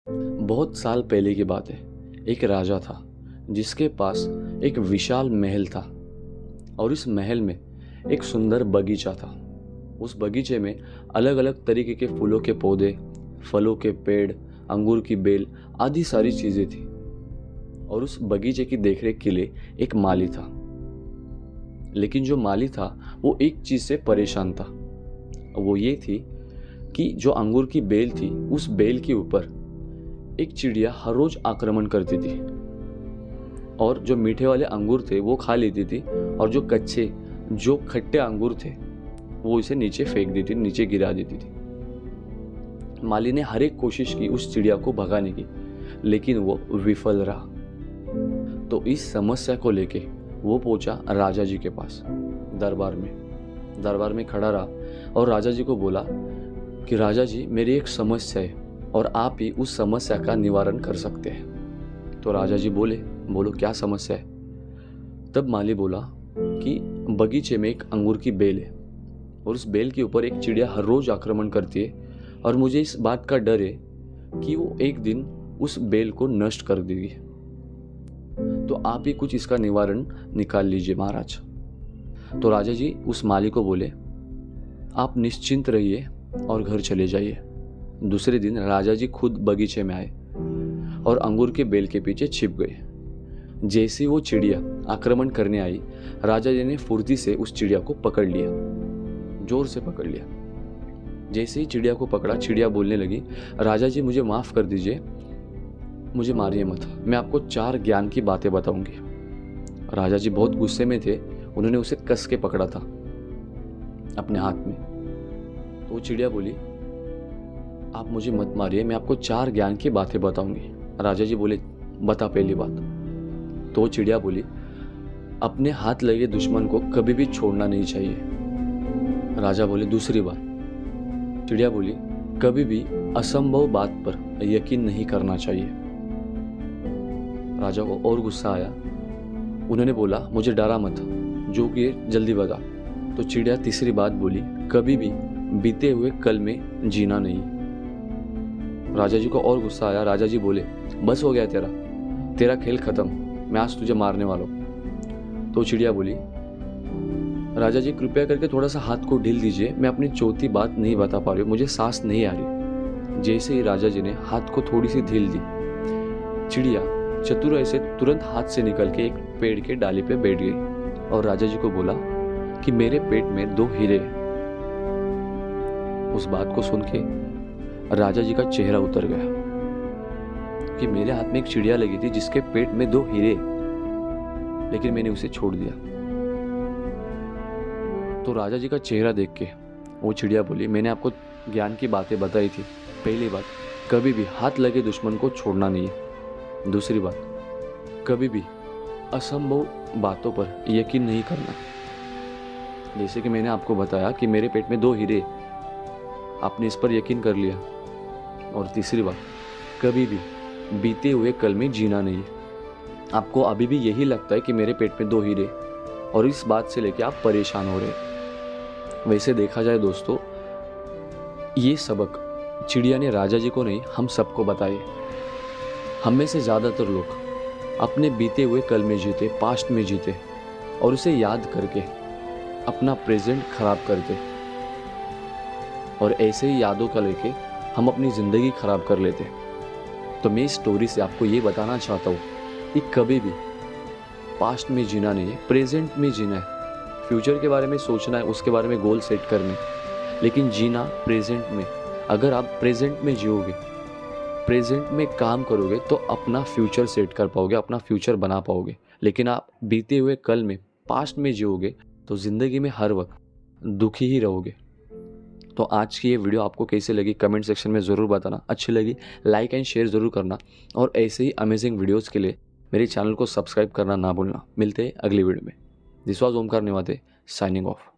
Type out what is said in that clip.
बहुत साल पहले की बात है। एक राजा था जिसके पास एक विशाल महल था और इस महल में एक सुंदर बगीचा था। उस बगीचे में अलग अलग तरीके के फूलों के पौधे, फलों के पेड़, अंगूर की बेल आदि सारी चीजें थी। और उस बगीचे की देखरेख के लिए एक माली था। लेकिन जो माली था वो एक चीज से परेशान था। वो ये थी कि जो अंगूर की बेल थी, उस बेल के ऊपर एक चिड़िया हर रोज आक्रमण करती थी और जो मीठे वाले अंगूर थे वो खा लेती थी और जो कच्चे, जो खट्टे अंगूर थे वो इसे नीचे फेंक देती, नीचे गिरा देती थी। माली ने हर एक कोशिश की उस चिड़िया को भगाने की, लेकिन वो विफल रहा। तो इस समस्या को लेके वो पहुंचा राजा जी के पास। दरबार में खड़ा रहा और राजा जी को बोला कि राजा जी, मेरी एक समस्या है और आप ही उस समस्या का निवारण कर सकते हैं। तो राजा जी बोले, बोलो क्या समस्या है। तब माली बोला कि बगीचे में एक अंगूर की बेल है और उस बेल के ऊपर एक चिड़िया हर रोज आक्रमण करती है और मुझे इस बात का डर है कि वो एक दिन उस बेल को नष्ट कर देगी। तो आप ही कुछ इसका निवारण निकाल लीजिए महाराज। तो राजा जी उस माली को बोले, आप निश्चिंत रहिए और घर चले जाइए। दूसरे दिन राजा जी खुद बगीचे में आए और अंगूर के बेल के पीछे छिप गए। जैसे वो चिड़िया आक्रमण करने आई, राजा जी ने फुर्ती से उस चिड़िया को पकड़ लिया, जोर से पकड़ लिया। जैसे ही चिड़िया को पकड़ा, चिड़िया बोलने लगी, राजा जी मुझे माफ कर दीजिए, मुझे मारिए मत, मैं आपको 4 ज्ञान की बातें बताऊंगी। राजा जी बहुत गुस्से में थे, उन्होंने उसे कस के पकड़ा था अपने हाथ में। तो वो चिड़िया बोली, आप मुझे मत मारिए, मैं आपको 4 ज्ञान की बातें बताऊंगी। राजा जी बोले, बता पहली बात। तो वो चिड़िया बोली, अपने हाथ लगे दुश्मन को कभी भी छोड़ना नहीं चाहिए। राजा बोले, दूसरी बात। चिड़िया बोली, कभी भी असंभव बात पर यकीन नहीं करना चाहिए। राजा को और गुस्सा आया, उन्होंने बोला, मुझे डरा मत, जो कि जल्दी बता। तो चिड़िया तीसरी बात बोली, कभी भी बीते हुए कल में जीना नहीं। राजा जी को और गुस्सा आया। राजा जी बोले, बस हो गया तेरा खेल खत्म, मैं आज तुझे मारने वाला हूं। तो चिड़िया बोली, राजा जी कृपया करके थोड़ा सा हाथ को ढील दीजिए, मैं अपनी चौथी बात नहीं बता पा रही हूँ, मुझे सांस नहीं आ रही। जैसे ही राजा जी ने हाथ को थोड़ी सी ढील दी, चिड़िया चतुर ऐसे तुरंत हाथ से निकल के एक पेड़ के डाली पे बैठ गई और राजा जी को बोला कि मेरे पेट में 2 हीरे हैं। उस बात को सुन के राजा जी का चेहरा उतर गया कि मेरे हाथ में एक चिड़िया लगी थी जिसके पेट में 2 हीरे, लेकिन मैंने उसे छोड़ दिया। तो राजा जी का चेहरा देख के वो चिड़िया बोली, मैंने आपको ज्ञान की बातें बताई थी। पहली बात, कभी भी हाथ लगे दुश्मन को छोड़ना नहीं है। दूसरी बात, कभी भी असंभव बातों पर यकीन नहीं करना। जैसे कि मैंने आपको बताया कि मेरे पेट में 2 हीरे, आपने इस पर यकीन कर लिया। और तीसरी बात, कभी भी बीते हुए कल में जीना नहीं है। आपको अभी भी यही लगता है कि मेरे पेट में 2 हीरे और इस बात से लेके आप परेशान हो रहे हैं। वैसे देखा जाए दोस्तों, ये सबक चिड़िया ने राजा जी को नहीं, हम सबको बताए। हम में से ज़्यादातर लोग अपने बीते हुए कल में जीते, पास्ट में जीते और उसे याद करके अपना प्रेजेंट खराब करते और ऐसे ही यादों का लेके हम अपनी ज़िंदगी खराब कर लेते। तो मैं इस स्टोरी से आपको ये बताना चाहता हूँ कि कभी भी पास्ट में जीना नहीं है, प्रेजेंट में जीना है। फ्यूचर के बारे में सोचना है, उसके बारे में गोल सेट करने, लेकिन जीना प्रेजेंट में। अगर आप प्रेजेंट में जियोगे, प्रेजेंट में काम करोगे तो अपना फ्यूचर सेट कर पाओगे, अपना फ्यूचर बना पाओगे। लेकिन आप बीते हुए कल में, पास्ट में जियोगे तो ज़िंदगी में हर वक्त दुखी ही रहोगे। तो आज की ये वीडियो आपको कैसे लगी कमेंट सेक्शन में ज़रूर बताना। अच्छी लगी लाइक एंड शेयर ज़रूर करना और ऐसे ही अमेजिंग वीडियोज़ के लिए मेरे चैनल को सब्सक्राइब करना ना भूलना। मिलते हैं अगली वीडियो में। This was Omkar Niwate, signing of.